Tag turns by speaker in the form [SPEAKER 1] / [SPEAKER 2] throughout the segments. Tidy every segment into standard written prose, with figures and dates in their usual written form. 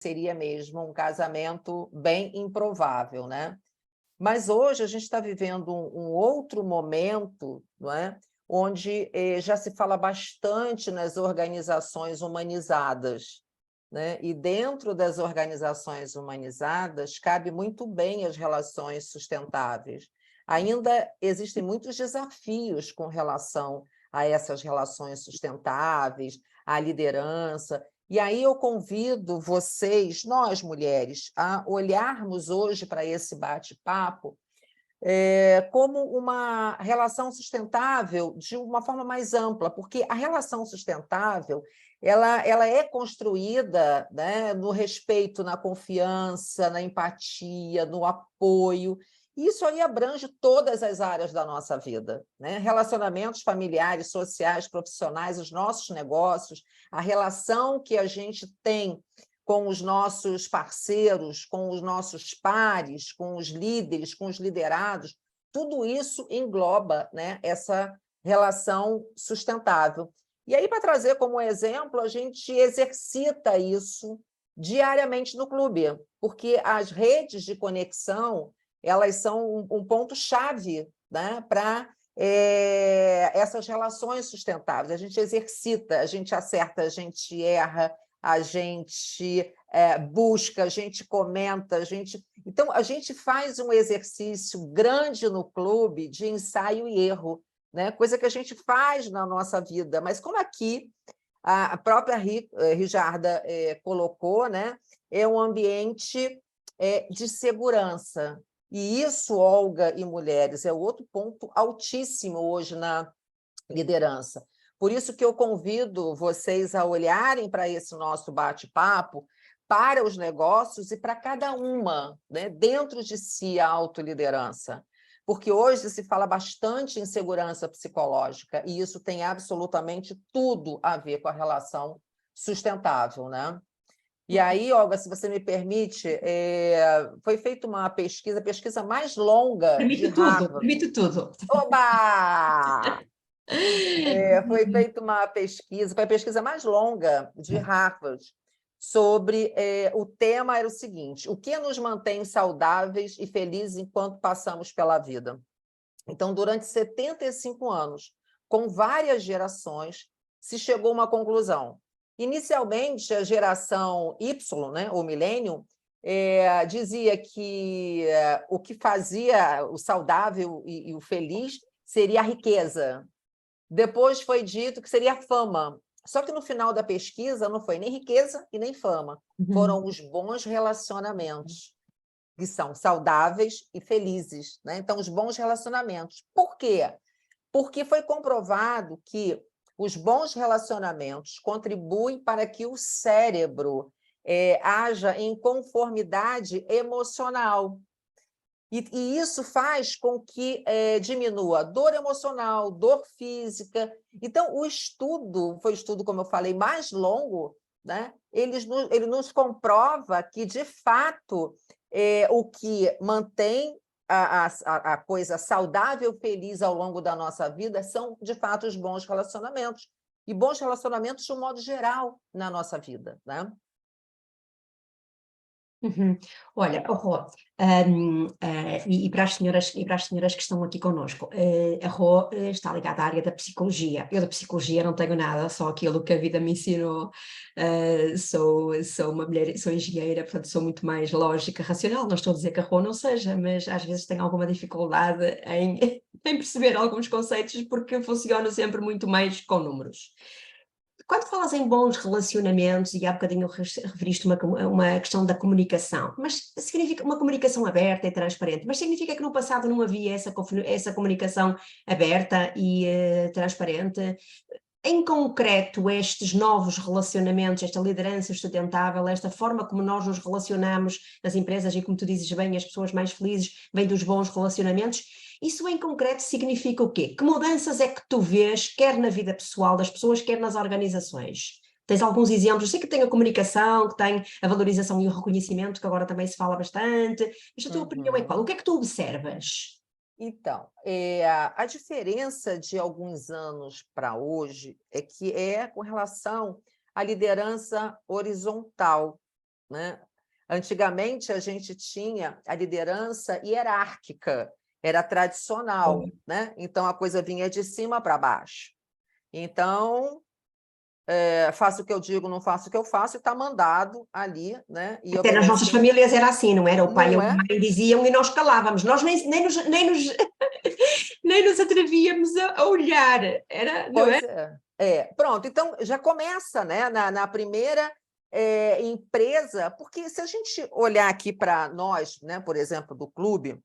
[SPEAKER 1] seria mesmo um casamento bem improvável, né? Mas hoje a gente está vivendo um outro momento, não é? Onde já se fala bastante nas organizações humanizadas, né? E dentro das organizações humanizadas cabe muito bem as relações sustentáveis. Ainda existem muitos desafios com relação a essas relações sustentáveis, à liderança. E aí eu convido vocês, nós mulheres, a olharmos hoje para esse bate-papo como uma relação sustentável de uma forma mais ampla, porque a relação sustentável ela é construída, né, no respeito, na confiança, na empatia, no apoio. Isso aí abrange todas as áreas da nossa vida, né? Relacionamentos familiares, sociais, profissionais, os nossos negócios, a relação que a gente tem com os nossos parceiros, com os nossos pares, com os líderes, com os liderados, tudo isso engloba, né, essa relação sustentável. E aí, para trazer como exemplo, a gente exercita isso diariamente no clube, porque as redes de conexão elas são um ponto-chave, né, para essas relações sustentáveis. A gente exercita, a gente acerta, a gente erra, a gente busca, a gente comenta, a gente... Então, a gente faz um exercício grande no clube de ensaio e erro, né? Coisa que a gente faz na nossa vida, mas como aqui a própria Rijarda colocou, né? É um ambiente de segurança. E isso, Olga e mulheres, é outro ponto altíssimo hoje na liderança. Por isso que eu convido vocês a olharem para esse nosso bate-papo, para os negócios e para cada uma, né, dentro de si a autoliderança. Porque hoje se fala bastante em segurança psicológica, e isso tem absolutamente tudo a ver com a relação sustentável, né? E aí, Olga, se você me permite, foi feita uma pesquisa, a pesquisa mais longa de Harvard.
[SPEAKER 2] Permite tudo.
[SPEAKER 1] Oba! Foi feita uma pesquisa, foi a pesquisa mais longa de Harvard, sobre o tema era o seguinte: o que nos mantém saudáveis e felizes enquanto passamos pela vida? Então, durante 75 anos, com várias gerações, se chegou a uma conclusão. Inicialmente, a geração Y, né, ou Millennium, dizia que o que fazia o saudável e o feliz seria a riqueza. Depois foi dito que seria fama. Só que no final da pesquisa não foi nem riqueza e nem fama. Foram os bons relacionamentos, que são saudáveis e felizes, né? Então, os bons relacionamentos. Por quê? Porque foi comprovado que os bons relacionamentos contribuem para que o cérebro haja em conformidade emocional. E isso faz com que diminua dor emocional, dor física. Então, o estudo, foi o estudo, como eu falei, mais longo, né? Ele nos comprova que, de fato, o que mantém a coisa saudável, feliz ao longo da nossa vida são, de fato, os bons relacionamentos. E bons relacionamentos de um modo geral na nossa vida, né?
[SPEAKER 2] Uhum. Olha, oh, Rô, e para as senhoras que estão aqui connosco, a Rô está ligada à área da psicologia. Eu da psicologia não tenho nada, só aquilo que a vida me ensinou. Sou uma mulher, sou engenheira, portanto sou muito mais lógica, racional. Não estou a dizer que a Rô não seja, mas às vezes tenho alguma dificuldade em, em perceber alguns conceitos porque funciono sempre muito mais com números. Quando falas em bons relacionamentos, e há bocadinho referiste uma questão da comunicação, mas significa uma comunicação aberta e transparente, mas significa que no passado não havia essa comunicação aberta e transparente? Em concreto, estes novos relacionamentos, esta liderança sustentável, esta forma como nós nos relacionamos nas empresas e, como tu dizes bem, as pessoas mais felizes vêm dos bons relacionamentos, isso em concreto significa o quê? Que mudanças é que tu vês, quer na vida pessoal das pessoas, quer nas organizações? Tens alguns exemplos? Eu sei que tem a comunicação, que tem a valorização e o reconhecimento, que agora também se fala bastante, mas a tua opinião é qual? O que é que tu observas?
[SPEAKER 1] Então, a diferença de alguns anos para hoje é que com relação à liderança horizontal. né? Antigamente, a gente tinha a liderança hierárquica, era tradicional, né? Então, a coisa vinha de cima para baixo. Então, faço o que eu digo, não faço o que eu faço, e está mandado ali, né? E
[SPEAKER 2] Até nas nossas
[SPEAKER 1] obedecendo.
[SPEAKER 2] famílias era assim, não era? O pai e
[SPEAKER 1] Não
[SPEAKER 2] a
[SPEAKER 1] é?
[SPEAKER 2] mãe diziam e nós calávamos. Nós nem nos atrevíamos a olhar. Era, não é?
[SPEAKER 1] Pois é. Pronto, então já começa, né, na primeira empresa, porque se a gente olhar aqui para nós, né, por exemplo, do clube,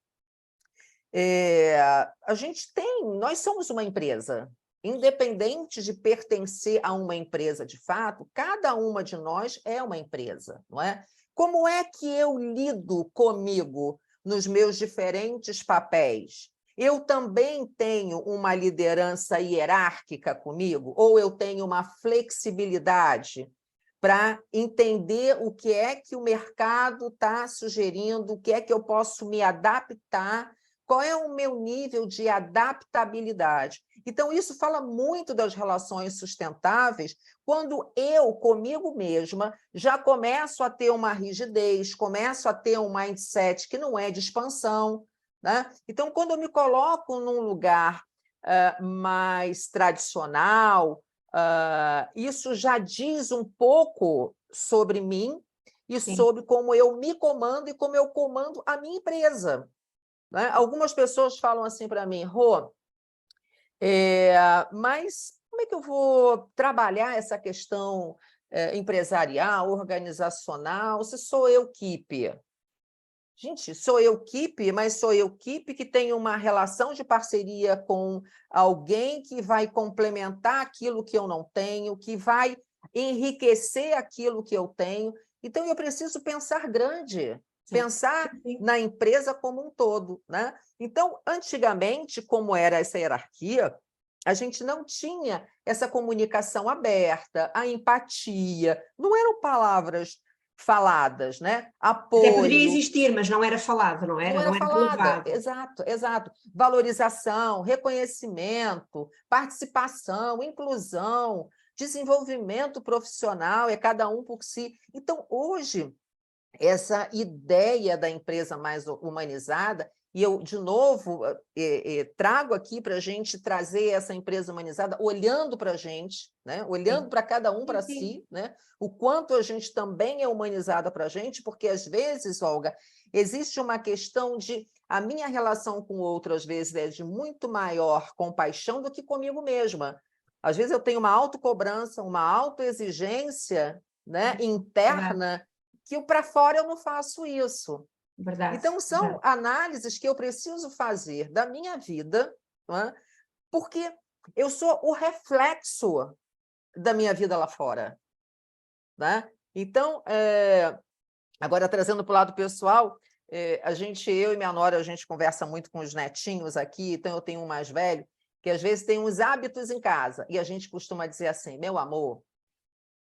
[SPEAKER 1] nós somos uma empresa. Independente de pertencer a uma empresa de fato, cada uma de nós é uma empresa, não é? Como é que eu lido comigo nos meus diferentes papéis? Eu também tenho uma liderança hierárquica comigo? Ou eu tenho uma flexibilidade para entender o que é que o mercado está sugerindo, o que é que eu posso me adaptar, qual é o meu nível de adaptabilidade? Então, isso fala muito das relações sustentáveis, quando eu, comigo mesma, já começo a ter uma rigidez, começo a ter um mindset que não é de expansão, né? Então, quando eu me coloco num lugar mais tradicional, isso já diz um pouco sobre mim e sobre como eu me comando e como eu comando a minha empresa. Né? Algumas pessoas falam assim para mim, Rô, mas como é que eu vou trabalhar essa questão empresarial, organizacional, se sou eu equipe? Gente, sou eu equipe, mas sou eu equipe que tem uma relação de parceria com alguém que vai complementar aquilo que eu não tenho, que vai enriquecer aquilo que eu tenho. Então, eu preciso pensar grande, pensar na empresa como um todo, né? Então, antigamente, como era essa hierarquia, a gente não tinha essa comunicação aberta, a empatia, não eram palavras faladas, né?
[SPEAKER 2] Até poderia
[SPEAKER 1] Apoio.
[SPEAKER 2] existir, mas não era falado, não
[SPEAKER 1] Não
[SPEAKER 2] era?
[SPEAKER 1] era
[SPEAKER 2] Não era
[SPEAKER 1] falada,
[SPEAKER 2] relevado.
[SPEAKER 1] exato, exato. Valorização, reconhecimento, participação, inclusão, desenvolvimento profissional, é cada um por si. Então, hoje, essa ideia da empresa mais humanizada, e eu, de novo, trago aqui para a gente trazer essa empresa humanizada olhando para a gente, né? Olhando para cada um para si, né? O quanto a gente também é humanizada para a gente, porque, às vezes, Olga, existe uma questão de a minha relação com o outro, às vezes, é de muito maior compaixão do que comigo mesma. Às vezes, eu tenho uma autocobrança, uma autoexigência, né, interna, que para fora eu não faço isso.
[SPEAKER 2] Verdade.
[SPEAKER 1] Então, são análises que eu preciso fazer da minha vida, não é? Porque eu sou o reflexo da minha vida lá fora. Né? Então, agora trazendo para o lado pessoal, eu e minha nora, a gente conversa muito com os netinhos aqui, então eu tenho um mais velho, que às vezes tem uns hábitos em casa, e a gente costuma dizer assim, meu amor,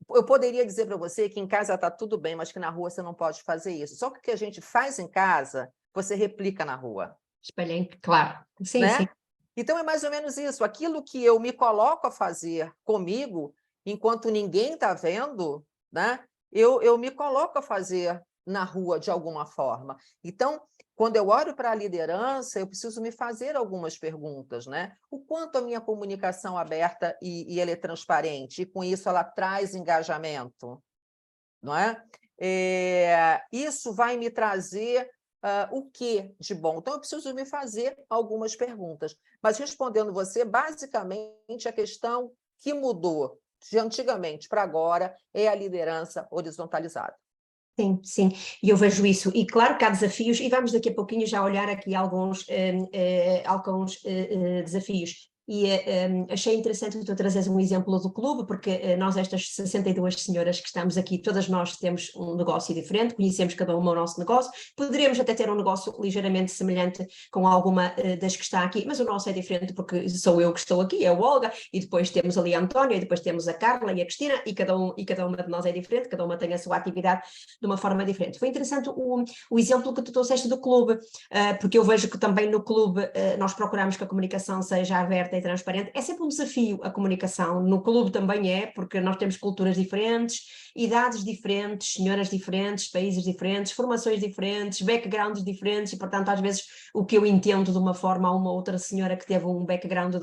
[SPEAKER 1] eu poderia dizer para você que em casa está tudo bem, mas que na rua você não pode fazer isso. Só que o que a gente faz em casa, você replica na rua.
[SPEAKER 2] Espelhem, claro. Sim,
[SPEAKER 1] né?
[SPEAKER 2] sim.
[SPEAKER 1] Então, é mais ou menos isso. Aquilo que eu me coloco a fazer comigo, enquanto ninguém está vendo, né? Eu me coloco a fazer na rua de alguma forma. Então, quando eu olho para a liderança, eu preciso me fazer algumas perguntas, né? O quanto a minha comunicação aberta e ela é transparente, e com isso ela traz engajamento, não é? Isso vai me trazer o que de bom? Então, eu preciso me fazer algumas perguntas. Mas, respondendo você, basicamente, a questão que mudou de antigamente para agora é a liderança horizontalizada.
[SPEAKER 2] Sim, sim, e eu vejo isso, e claro que há desafios, e vamos daqui a pouquinho já olhar aqui alguns desafios. E achei interessante tu trazeres um exemplo do clube, porque nós, estas 62 senhoras que estamos aqui, todas nós temos um negócio diferente, conhecemos cada uma o nosso negócio, poderíamos até ter um negócio ligeiramente semelhante com alguma das que está aqui, mas o nosso é diferente porque sou eu que estou aqui, é o Olga, e depois temos ali a Antónia, e depois temos a Carla e a Cristina, e cada uma de nós é diferente, cada uma tem a sua atividade de uma forma diferente. Foi interessante o exemplo que tu trouxeste do clube, porque eu vejo que também no clube nós procuramos que a comunicação seja aberta aberta e transparente. É sempre um desafio a comunicação, no clube também é, porque nós temos culturas diferentes, idades diferentes, senhoras diferentes, países diferentes, formações diferentes, backgrounds diferentes, e portanto às vezes o que eu entendo de uma forma a uma outra senhora que teve um background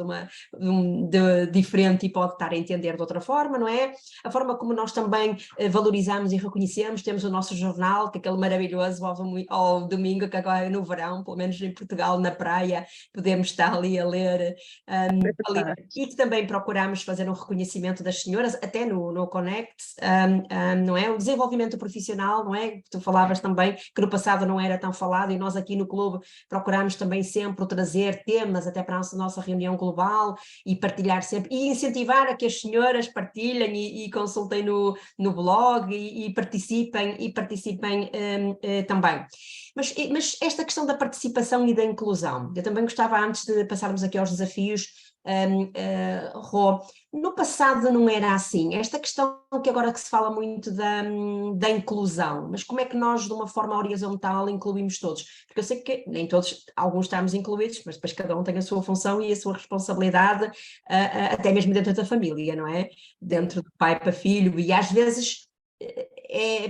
[SPEAKER 2] diferente e pode estar a entender de outra forma, não é? A forma como nós também valorizamos e reconhecemos, temos o nosso jornal, que é aquele maravilhoso ao domingo, que agora é no verão, pelo menos em Portugal, na praia, podemos estar ali a ler, e que também procuramos fazer um reconhecimento das senhoras, até no Connect, não é? O desenvolvimento profissional, não é? Tu falavas também que no passado não era tão falado, e nós aqui no clube procuramos também sempre trazer temas até para a nossa reunião global e partilhar sempre, e incentivar a que as senhoras partilhem e consultem no blog e participem também. Mas esta questão da participação e da inclusão, eu também gostava, antes de passarmos aqui aos desafios, Rô, no passado não era assim, esta questão que agora que se fala muito da inclusão, mas como é que nós de uma forma horizontal incluímos todos? Porque eu sei que nem todos, alguns estamos incluídos, mas depois cada um tem a sua função e a sua responsabilidade, até mesmo dentro da família, não é? Dentro do pai para filho, e às vezes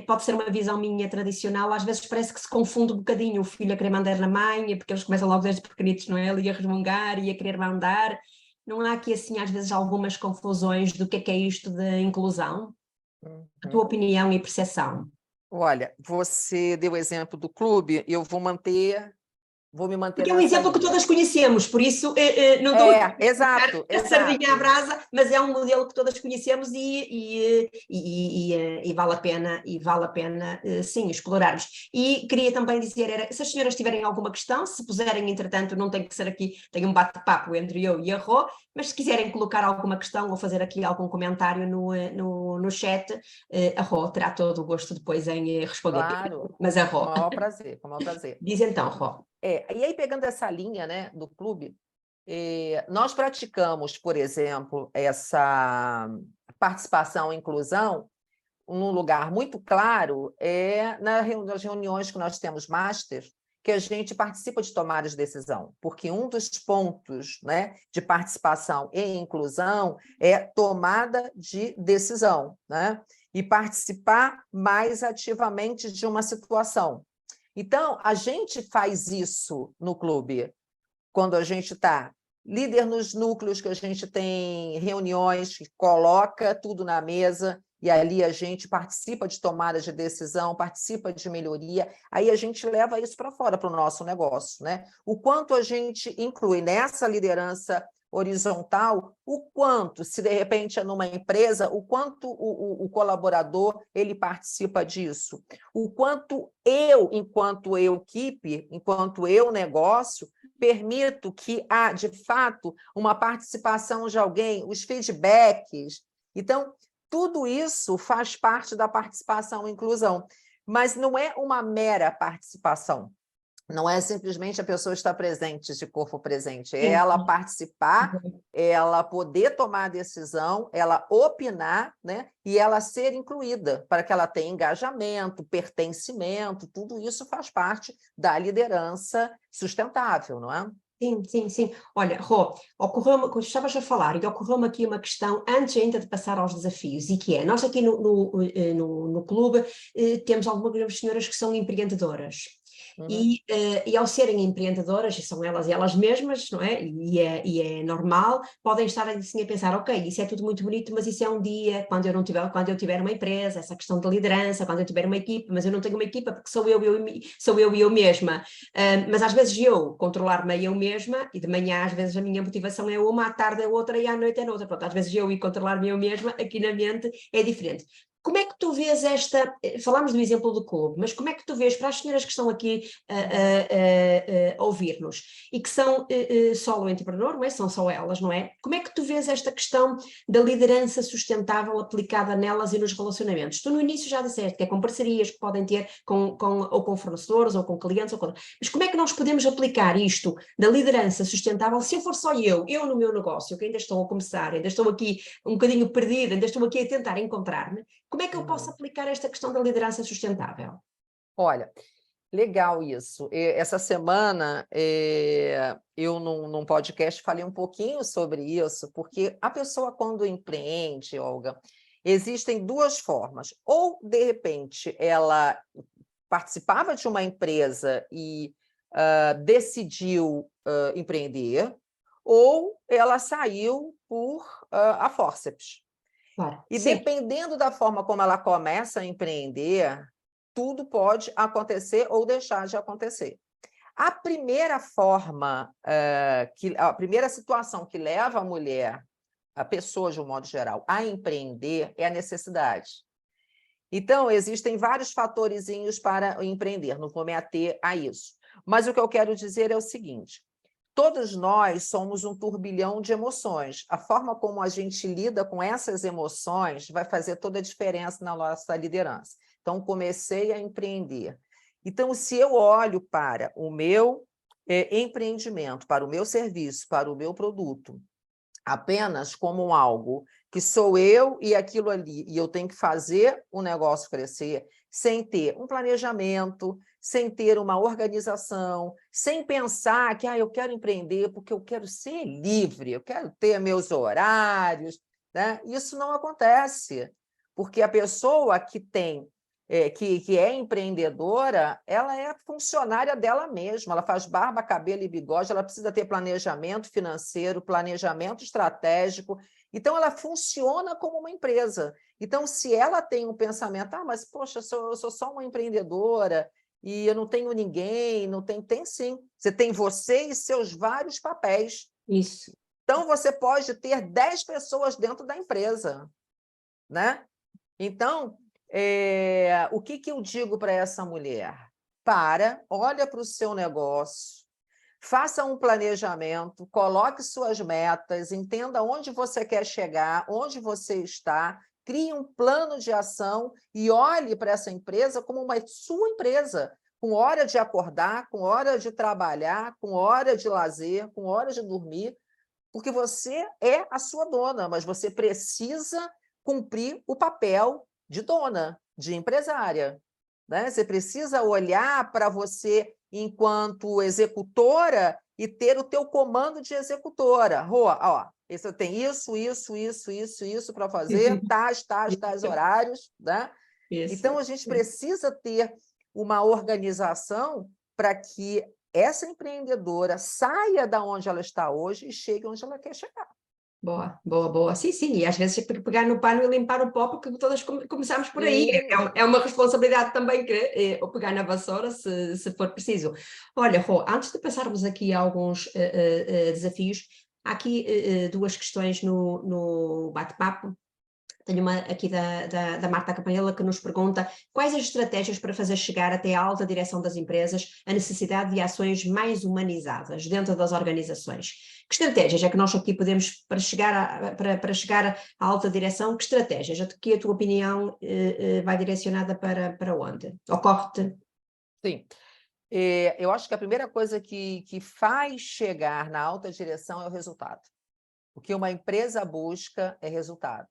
[SPEAKER 2] pode ser uma visão minha tradicional, às vezes parece que se confunde um bocadinho o filho a querer mandar na mãe, porque eles começam logo desde pequenitos, não é? Ali a resmungar e a querer mandar. Não há aqui, assim, às vezes algumas confusões do que é isto de inclusão? A tua opinião e percepção?
[SPEAKER 1] Olha, você deu o exemplo do clube, eu vou me manter
[SPEAKER 2] Porque é um
[SPEAKER 1] nessa
[SPEAKER 2] exemplo que
[SPEAKER 1] linha.
[SPEAKER 2] todas conhecemos, por isso não estou a
[SPEAKER 1] Exato,
[SPEAKER 2] a sardinha à
[SPEAKER 1] exato.
[SPEAKER 2] brasa, mas é um modelo que todas conhecemos e vale a pena, sim, explorarmos. E queria também dizer, se as senhoras tiverem alguma questão, se puserem, entretanto, não tem que ser aqui, tem um bate-papo entre eu e a Rô, mas se quiserem colocar alguma questão ou fazer aqui algum comentário no chat, a Rô terá todo o gosto depois em responder.
[SPEAKER 1] Claro,
[SPEAKER 2] Mas a
[SPEAKER 1] com o
[SPEAKER 2] Rô,
[SPEAKER 1] maior prazer, com o maior prazer.
[SPEAKER 2] diz então, Rô.
[SPEAKER 1] E aí, pegando essa linha, né, do clube, nós praticamos, por exemplo, essa participação e inclusão num lugar muito claro, nas reuniões que nós temos master, que a gente participa de tomadas de decisão, porque um dos pontos, né, de participação e inclusão é tomada de decisão, né, e participar mais ativamente de uma situação. Então, a gente faz isso no clube, quando a gente está líder nos núcleos, que a gente tem reuniões, que coloca tudo na mesa, e ali a gente participa de tomadas de decisão, participa de melhoria, aí a gente leva isso para fora, para o nosso negócio, né? O quanto a gente inclui nessa liderança horizontal, o quanto, se de repente é numa empresa, o quanto o colaborador ele participa disso, o quanto eu, enquanto equipe, enquanto negócio, permito que há, de fato, uma participação de alguém, os feedbacks. Então, tudo isso faz parte da participação e inclusão, mas não é uma mera participação. Não é simplesmente a pessoa estar presente, de corpo presente, é ela participar, ela poder tomar a decisão, ela opinar, né? E ela ser incluída, para que ela tenha engajamento, pertencimento, tudo isso faz parte da liderança sustentável, não é?
[SPEAKER 2] Sim. Olha, Rô, ocorreu-me, quando estavas a falar, e ocorreu-me aqui uma questão antes ainda de passar aos desafios, e que é, nós aqui no clube temos algumas senhoras que são empreendedoras. E ao serem empreendedoras, e são elas mesmas, não é? E é normal, podem estar assim a pensar, ok, isso é tudo muito bonito, mas isso é um dia, quando eu tiver uma empresa, essa questão de liderança, quando eu tiver uma equipa, mas eu não tenho uma equipa porque sou eu e eu mesma. Mas às vezes eu controlar-me a eu mesma, e de manhã às vezes a minha motivação é uma, à tarde é outra e à noite é outra. Pronto, às vezes eu e controlar-me eu mesma, aqui na mente, é diferente. Como é que tu vês falámos do exemplo do clube, mas como é que tu vês para as senhoras que estão aqui a ouvir-nos e que são solo entrepreneur, não é? São só elas, não é? Como é que tu vês esta questão da liderança sustentável aplicada nelas e nos relacionamentos? Tu no início já disseste que é com parcerias que podem ter ou com fornecedores ou com clientes, mas como é que nós podemos aplicar isto da liderança sustentável se eu for só eu no meu negócio, que ainda estou a começar, ainda estou aqui um bocadinho perdida, ainda estou aqui a tentar encontrar-me, como é que eu posso aplicar esta questão da liderança sustentável?
[SPEAKER 1] Olha, Legal isso. Essa semana, eu, num podcast, falei um pouquinho sobre isso, porque a pessoa, quando empreende, Olga, existem duas formas. Ou, de repente, ela participava de uma empresa e decidiu empreender, ou ela saiu por a fórceps.
[SPEAKER 2] Claro,
[SPEAKER 1] E
[SPEAKER 2] sim.
[SPEAKER 1] dependendo da forma como ela começa a empreender, tudo pode acontecer ou deixar de acontecer. A primeira forma, a primeira situação que leva a mulher, a pessoa de um modo geral, a empreender é a necessidade. Então, existem vários fatorzinhos para empreender, não vou me ater a isso. Mas o que eu quero dizer é o seguinte: todos nós somos um turbilhão de emoções. A forma como a gente lida com essas emoções vai fazer toda a diferença na nossa liderança. Então, comecei a empreender. Então, se eu olho para o meu empreendimento, para o meu serviço, para o meu produto, apenas como algo que sou eu e aquilo ali, e eu tenho que fazer o negócio crescer, sem ter um planejamento, sem ter uma organização, sem pensar que eu quero empreender porque eu quero ser livre, eu quero ter meus horários, né? Isso não acontece, porque a pessoa que tem que é empreendedora, ela é funcionária dela mesma, ela faz barba, cabelo e bigode, ela precisa ter planejamento financeiro, planejamento estratégico, então ela funciona como uma empresa. Então, se ela tem um pensamento, mas poxa, eu sou só uma empreendedora e eu não tenho ninguém, não tem, tem sim. Você tem você e seus vários papéis.
[SPEAKER 2] Isso.
[SPEAKER 1] Então, você pode ter 10 pessoas dentro da empresa, né? Então, o que eu digo para essa mulher? Olha para o seu negócio, faça um planejamento, coloque suas metas, entenda onde você quer chegar, onde você está, crie um plano de ação e olhe para essa empresa como uma sua empresa, com hora de acordar, com hora de trabalhar, com hora de lazer, com hora de dormir, porque você é a sua dona, mas você precisa cumprir o papel de dona, de empresária, né? Você precisa olhar para você enquanto executora e ter o teu comando de executora. Rô, você tem isso para fazer, tais horários, né? Então,
[SPEAKER 2] Isso.
[SPEAKER 1] a gente precisa ter uma organização para que essa empreendedora saia da onde ela está hoje e chegue onde ela quer chegar.
[SPEAKER 2] Boa, boa, boa. Sim, sim, e às vezes é para pegar no pano e limpar o pó, porque todas começamos por aí. É uma responsabilidade também ou pegar na vassoura, se for preciso. Olha, Rô, antes de passarmos aqui a alguns desafios, há aqui duas questões no bate-papo. Tenho uma aqui da Marta Campanella que nos pergunta quais as estratégias para fazer chegar até a alta direção das empresas a necessidade de ações mais humanizadas dentro das organizações. Que estratégias é que nós aqui podemos, para chegar à alta direção, que estratégias? Que a tua opinião vai direcionada para onde? Ocorre-te?
[SPEAKER 1] Sim. Eu acho que a primeira coisa que faz chegar na alta direção é o resultado. O que uma empresa busca é resultado.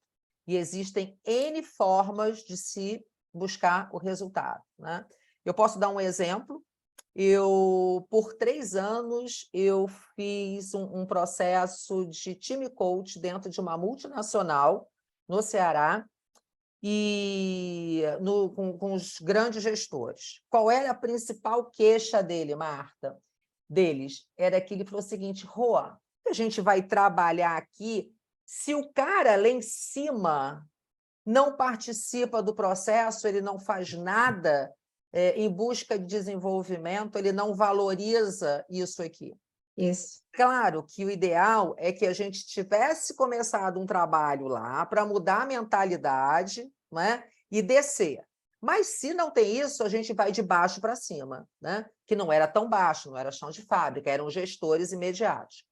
[SPEAKER 1] E existem N formas de se buscar o resultado, né? Eu posso dar um exemplo. Por 3 anos, eu fiz um processo de time coach dentro de uma multinacional no Ceará, e com os grandes gestores. Qual era a principal queixa dele, Marta? Deles? Era que ele falou o seguinte: Rô, a gente vai trabalhar aqui se o cara lá em cima não participa do processo, ele não faz nada em busca de desenvolvimento, ele não valoriza isso aqui.
[SPEAKER 2] Isso.
[SPEAKER 1] Claro que o ideal é que a gente tivesse começado um trabalho lá para mudar a mentalidade, né, e descer. Mas, se não tem isso, a gente vai de baixo para cima, né? Que não era tão baixo, não era chão de fábrica, eram gestores imediatos.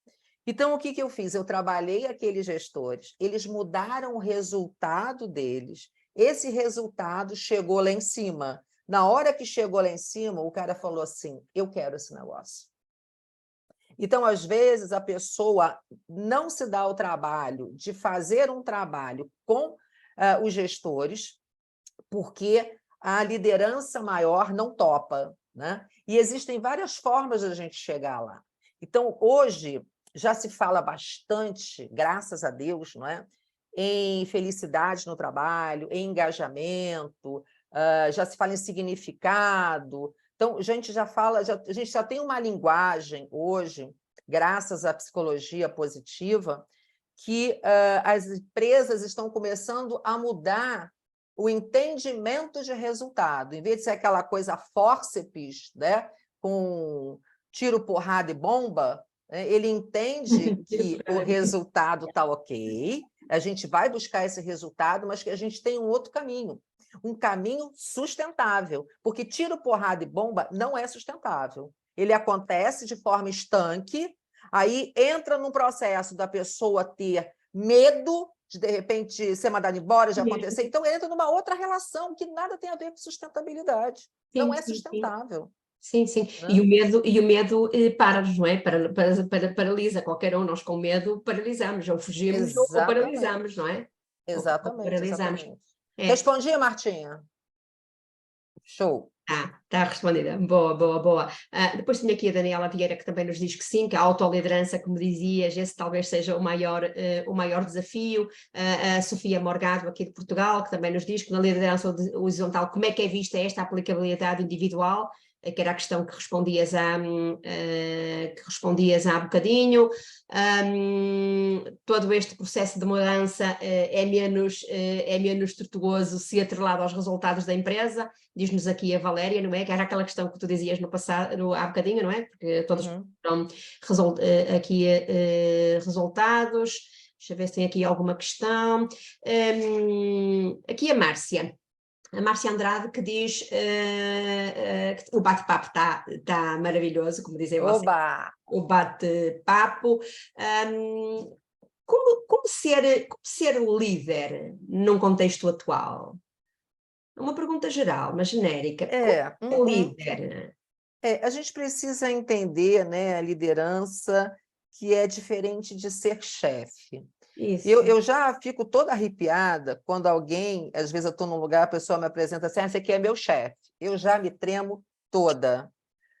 [SPEAKER 1] Então, o que eu fiz? Eu trabalhei aqueles gestores, eles mudaram o resultado deles, esse resultado chegou lá em cima. Na hora que chegou lá em cima, o cara falou assim: eu quero esse negócio. Então, às vezes, a pessoa não se dá o trabalho de fazer um trabalho com os gestores, porque a liderança maior não topa. né? E existem várias formas de a gente chegar lá. Então, hoje, já se fala bastante, graças a Deus, não é? Em felicidade no trabalho, em engajamento, já se fala em significado. Então, a gente já fala, a gente já tem uma linguagem hoje, graças à psicologia positiva, que as empresas estão começando a mudar o entendimento de resultado. Em vez de ser aquela coisa fórceps, né, com tiro, porrada e bomba, ele entende que o resultado está ok, a gente vai buscar esse resultado, mas que a gente tem um outro caminho, um caminho sustentável, porque tiro, porrada e bomba não é sustentável. Ele acontece de forma estanque, aí entra num processo da pessoa ter medo de repente, ser mandado embora, de acontecer. Então, entra numa outra relação que nada tem a ver com sustentabilidade.
[SPEAKER 2] Sim,
[SPEAKER 1] Não é
[SPEAKER 2] sim,
[SPEAKER 1] sustentável.
[SPEAKER 2] sim, sim.
[SPEAKER 1] Né?
[SPEAKER 2] E o medo para-nos, não é? Paralisa qualquer um. Nós com medo paralisamos, ou fugimos ou paralisamos, não é? Ou
[SPEAKER 1] Exatamente,
[SPEAKER 2] paralisamos.
[SPEAKER 1] exatamente.
[SPEAKER 2] É.
[SPEAKER 1] Respondi, Martinha? Show.
[SPEAKER 2] Está respondida. Boa, boa, boa. Depois tinha aqui a Daniela Vieira, que também nos diz que sim, que a autoliderança, como dizias, esse talvez seja o maior desafio. A Sofia Morgado, aqui de Portugal, que também nos diz que na liderança horizontal, como é que é vista esta aplicabilidade individual, que era a questão que respondias há bocadinho. Todo este processo de mudança é menos tortuoso se atrelado aos resultados da empresa. Diz-nos aqui a Valéria, não é? Que era aquela questão que tu dizias no passado, há bocadinho, não é? Porque todos foram aqui resultados. Deixa eu ver se tem aqui alguma questão. Aqui a Márcia Andrade, que diz que o bate-papo está maravilhoso, como dizem vocês.
[SPEAKER 1] Oba!
[SPEAKER 2] O bate-papo. Como ser líder num contexto atual? Uma pergunta geral, mas genérica. Como líder?
[SPEAKER 1] A gente precisa entender, né, a liderança, que é diferente de ser chefe. Eu já fico toda arrepiada quando alguém, às vezes eu estou num lugar, a pessoa me apresenta assim, esse aqui é meu chefe. Eu já me tremo toda.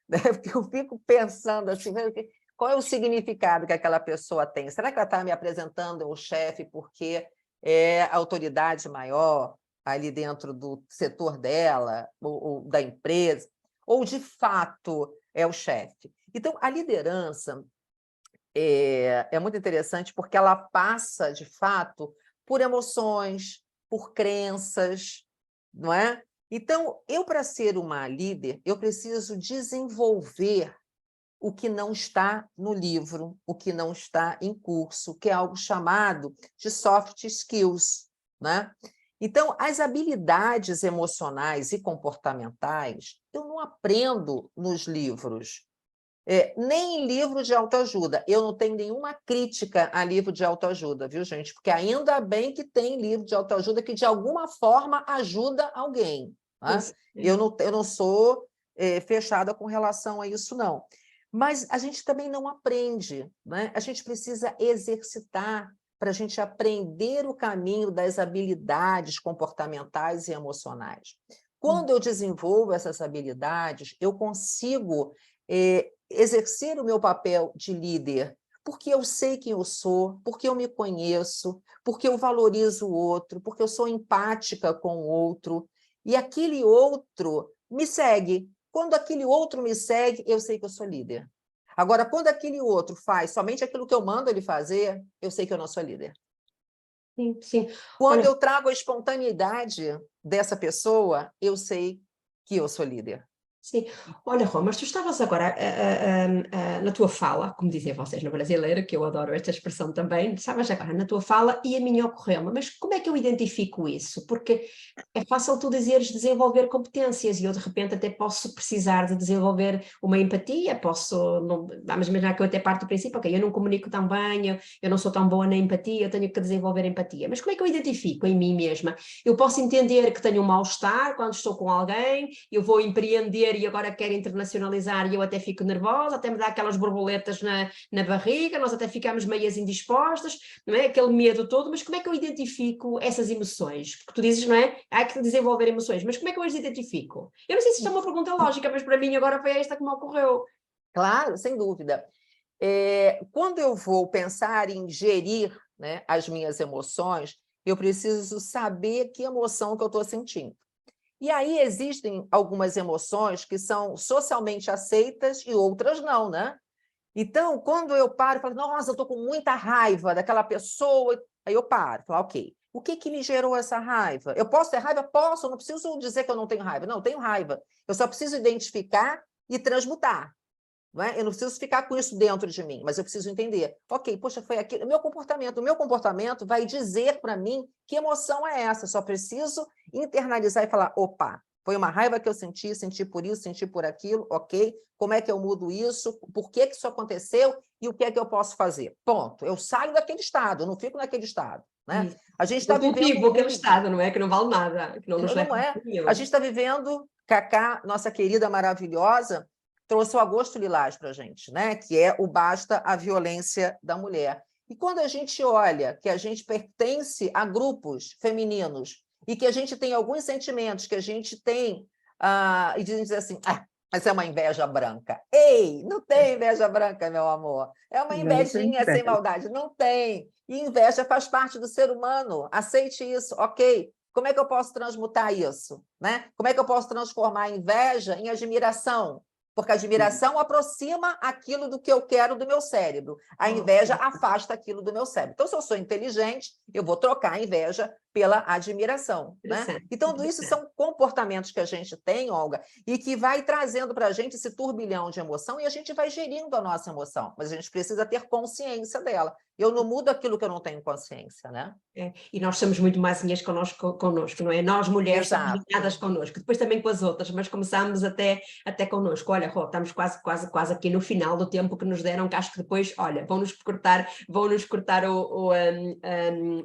[SPEAKER 1] Né? Porque eu fico pensando assim, qual é o significado que aquela pessoa tem? Será que ela está me apresentando o chefe porque é a autoridade maior ali dentro do setor dela, ou da empresa? Ou, de fato, é o chefe? Então, a liderança é muito interessante porque ela passa, de fato, por emoções, por crenças, não é? Então, para ser uma líder, eu preciso desenvolver o que não está no livro, o que não está em curso, que é algo chamado de soft skills, né? Então, as habilidades emocionais e comportamentais eu não aprendo nos livros. Nem em livro de autoajuda. Eu não tenho nenhuma crítica a livro de autoajuda, viu, gente? Porque ainda bem que tem livro de autoajuda que, de alguma forma, ajuda alguém. Né? Eu não sou fechada com relação a isso, não. Mas a gente também não aprende. Né? A gente precisa exercitar para a gente aprender o caminho das habilidades comportamentais e emocionais. Quando eu desenvolvo essas habilidades, eu consigo exercer o meu papel de líder, porque eu sei quem eu sou, porque eu me conheço, porque eu valorizo o outro, porque eu sou empática com o outro, e aquele outro me segue. Quando aquele outro me segue, eu sei que eu sou líder. Agora, quando aquele outro faz somente aquilo que eu mando ele fazer, eu sei que eu não sou líder.
[SPEAKER 2] Sim, sim.
[SPEAKER 1] Quando eu trago a espontaneidade dessa pessoa, eu sei que eu sou líder.
[SPEAKER 2] Sim. Olha, Rô, mas tu estavas agora na tua fala, como dizem vocês no brasileiro, que eu adoro esta expressão também, estavas agora na tua fala e a minha ocorreu-me, mas como é que eu identifico isso? Porque é fácil tu dizeres desenvolver competências e eu de repente até posso precisar de desenvolver uma empatia, vamos imaginar que eu até parto do princípio, ok, eu não comunico tão bem, eu não sou tão boa na empatia, eu tenho que desenvolver empatia, mas como é que eu identifico em mim mesma? Eu posso entender que tenho um mal-estar quando estou com alguém, eu vou empreender comer e agora quer internacionalizar e eu até fico nervosa, até me dá aquelas borboletas na barriga, nós até ficamos meias indispostas, não é? Aquele medo todo, mas como é que eu identifico essas emoções? Porque tu dizes, não é? Há que desenvolver emoções, mas como é que eu as identifico? Eu não sei se isto é uma pergunta lógica, mas para mim agora foi esta que me ocorreu.
[SPEAKER 1] Claro, sem dúvida. Quando eu vou pensar em gerir, né, as minhas emoções, eu preciso saber que emoção que eu estou sentindo. E aí existem algumas emoções que são socialmente aceitas e outras não, né? Então, quando eu paro e falo, nossa, eu estou com muita raiva daquela pessoa, aí eu paro, falo, ok, o que me gerou essa raiva? Eu posso ter raiva? Posso, eu não preciso dizer que eu não tenho raiva. Não, eu tenho raiva. Eu só preciso identificar e transmutar. Não é? Eu não preciso ficar com isso dentro de mim, mas eu preciso entender. Ok, poxa, foi aquilo. O meu comportamento vai dizer para mim que emoção é essa. Eu só preciso internalizar e falar: opa, foi uma raiva que eu senti por isso, senti por aquilo, ok? Como é que eu mudo isso? Por que isso aconteceu? E o que é que eu posso fazer? Ponto. Eu saio daquele estado, eu não fico naquele estado. Né?
[SPEAKER 2] Isso.
[SPEAKER 1] A gente está
[SPEAKER 2] Eu
[SPEAKER 1] vivendo
[SPEAKER 2] cultivo
[SPEAKER 1] um
[SPEAKER 2] aquele
[SPEAKER 1] mundo.
[SPEAKER 2] estado, não é? Que não vale nada, que não nos leva
[SPEAKER 1] Não
[SPEAKER 2] a
[SPEAKER 1] é? A gente
[SPEAKER 2] nenhum.
[SPEAKER 1] está vivendo, Cacá, nossa querida maravilhosa, trouxe o Agosto Lilás para a gente, né? Que é o Basta a Violência da Mulher. E quando a gente olha que a gente pertence a grupos femininos e que a gente tem alguns sentimentos que a gente tem, e diz assim, mas é uma inveja branca. Ei, não tem inveja branca, meu amor. É uma
[SPEAKER 3] Não tem
[SPEAKER 1] invejinha sem
[SPEAKER 3] inveja.
[SPEAKER 1] maldade. Não tem. E inveja faz parte do ser humano. Aceite isso, ok. Como é que eu posso transmutar isso? Né? Como é que eu posso transformar a inveja em admiração? Porque a admiração aproxima aquilo do que eu quero do meu cérebro. A inveja afasta aquilo do meu cérebro. Então, se eu sou inteligente, eu vou trocar a inveja pela admiração. Né? Então, tudo isso são comportamentos que a gente tem, Olga, e que vai trazendo para a gente esse turbilhão de emoção e a gente vai gerindo a nossa emoção. Mas a gente precisa ter consciência dela. Eu não mudo aquilo que eu não tenho consciência, né?
[SPEAKER 2] E nós somos muito mazinhas connosco, não é? Nós, mulheres, estamos
[SPEAKER 1] Exato.
[SPEAKER 2] alinhadas connosco, depois também com as outras, mas começamos até connosco. Olha, Rô, estamos quase aqui no final do tempo que nos deram, que acho que depois, olha, vão-nos cortar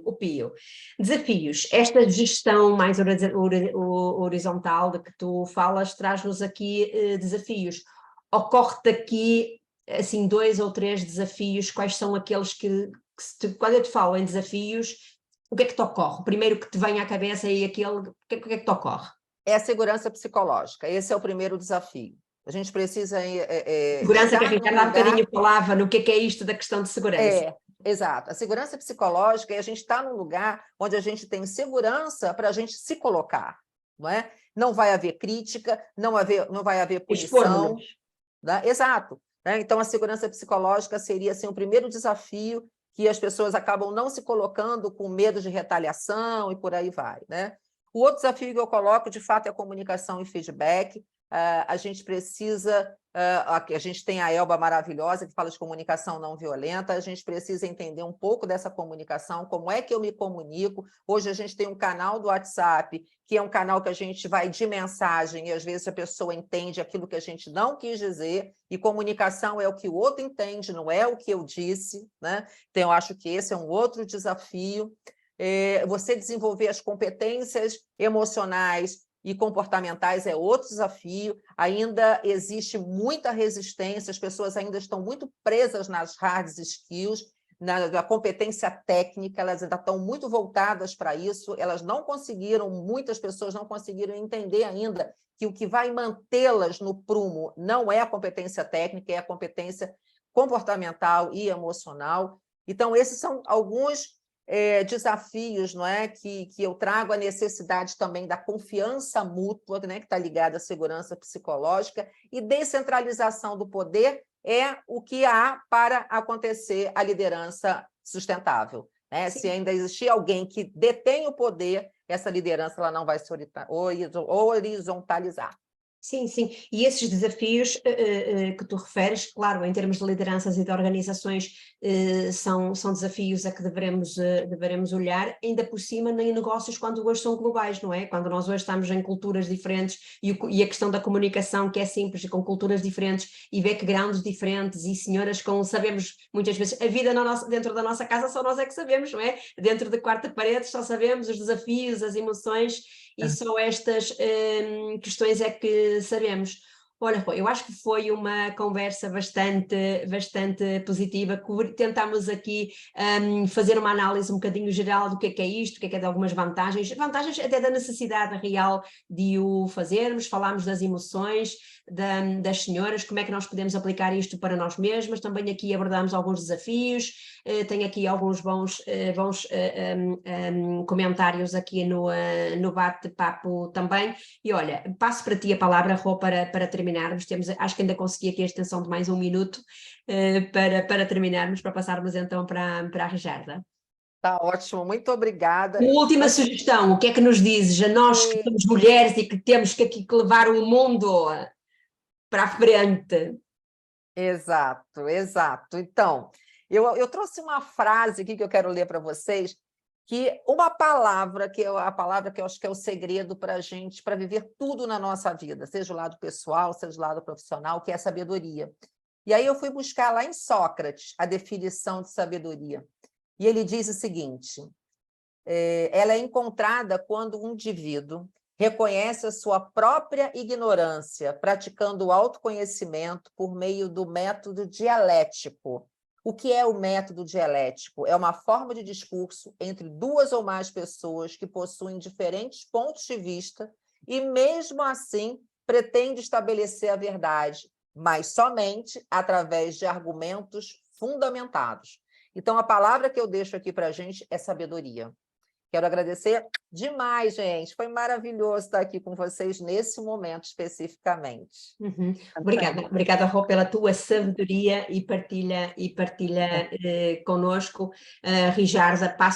[SPEAKER 2] o pio. Desafios. Esta gestão mais horizontal de que tu falas, traz-nos aqui desafios. Ocorre-te aqui, assim, 2 ou 3 desafios, quais são aqueles que quando eu te falo em desafios, o que é que te ocorre? O primeiro que te vem à cabeça é aquele, o que é que te ocorre?
[SPEAKER 1] É a segurança psicológica, esse é o primeiro desafio. A gente precisa
[SPEAKER 2] Segurança, que a
[SPEAKER 1] estar num
[SPEAKER 2] Ricardo há
[SPEAKER 1] lugar...
[SPEAKER 2] bocadinho falava no que é isto da questão de segurança.
[SPEAKER 1] Exato. A segurança psicológica é a gente estar num lugar onde a gente tem segurança para a gente se colocar, não é? Não vai haver crítica, não vai haver punição. Né? Exato. Né? Então, a segurança psicológica seria assim, o primeiro desafio que as pessoas acabam não se colocando com medo de retaliação e por aí vai. Né? O outro desafio que eu coloco, de fato, é a comunicação e feedback. A gente precisa... a gente tem a Elba maravilhosa, que fala de comunicação não violenta, a gente precisa entender um pouco dessa comunicação, como é que eu me comunico. Hoje a gente tem um canal do WhatsApp, que é um canal que a gente vai de mensagem, e às vezes a pessoa entende aquilo que a gente não quis dizer, e comunicação é o que o outro entende, não é o que eu disse. Né? Então, eu acho que esse é um outro desafio. Você desenvolver as competências emocionais e comportamentais é outro desafio. Ainda existe muita resistência, as pessoas ainda estão muito presas nas hard skills, na competência técnica, elas ainda estão muito voltadas para isso, muitas pessoas não conseguiram entender ainda que o que vai mantê-las no prumo não é a competência técnica, é a competência comportamental e emocional. Então, esses são alguns desafios, não é? Que eu trago, a necessidade também da confiança mútua, né? Que está ligada à segurança psicológica, e descentralização do poder é o que há para acontecer a liderança sustentável. Né? Se ainda existir alguém que detém o poder, essa liderança ela não vai se horizontalizar.
[SPEAKER 2] Sim, sim. E esses desafios que tu referes, claro, em termos de lideranças e de organizações, são desafios a que deveremos olhar, ainda por cima em negócios quando hoje são globais, não é? Quando nós hoje estamos em culturas diferentes e a questão da comunicação, que é simples e com culturas diferentes e backgrounds diferentes e senhoras sabemos muitas vezes, a vida dentro da nossa casa só nós é que sabemos, não é? Dentro de 4 paredes só sabemos os desafios, as emoções, e só estas questões é que sabemos. Olha, Rui, eu acho que foi uma conversa bastante positiva. Tentámos aqui fazer uma análise um bocadinho geral do que é isto, o que é de algumas vantagens até da necessidade real de o fazermos. Falámos das emoções das senhoras, como é que nós podemos aplicar isto para nós mesmas. Também aqui abordámos alguns desafios. Tenho aqui alguns bons comentários aqui no bate-papo também. E olha, passo para ti a palavra, Rô, para terminarmos. Acho que ainda consegui aqui a extensão de mais um minuto para terminarmos, para passarmos então para a Rijarda.
[SPEAKER 1] Tá ótimo, muito obrigada.
[SPEAKER 2] Uma última sugestão, o que é que nos dizes a nós que somos mulheres e que temos que levar o mundo para a frente?
[SPEAKER 1] Exato, exato. Então, eu trouxe uma frase aqui que eu quero ler para vocês, que uma palavra, que é a palavra que eu acho que é o segredo para a gente, para viver tudo na nossa vida, seja o lado pessoal, seja o lado profissional, que é a sabedoria. E aí eu fui buscar lá em Sócrates a definição de sabedoria. E ele diz o seguinte, ela é encontrada quando um indivíduo reconhece a sua própria ignorância, praticando o autoconhecimento por meio do método dialético. O que é o método dialético? É uma forma de discurso entre duas ou mais pessoas que possuem diferentes pontos de vista e, mesmo assim, pretende estabelecer a verdade, mas somente através de argumentos fundamentados. Então, a palavra que eu deixo aqui para a gente é sabedoria. Quero agradecer demais, gente. Foi maravilhoso estar aqui com vocês nesse momento especificamente.
[SPEAKER 2] Obrigada, Rô, pela tua sabedoria e partilha conosco. Rijarda, passo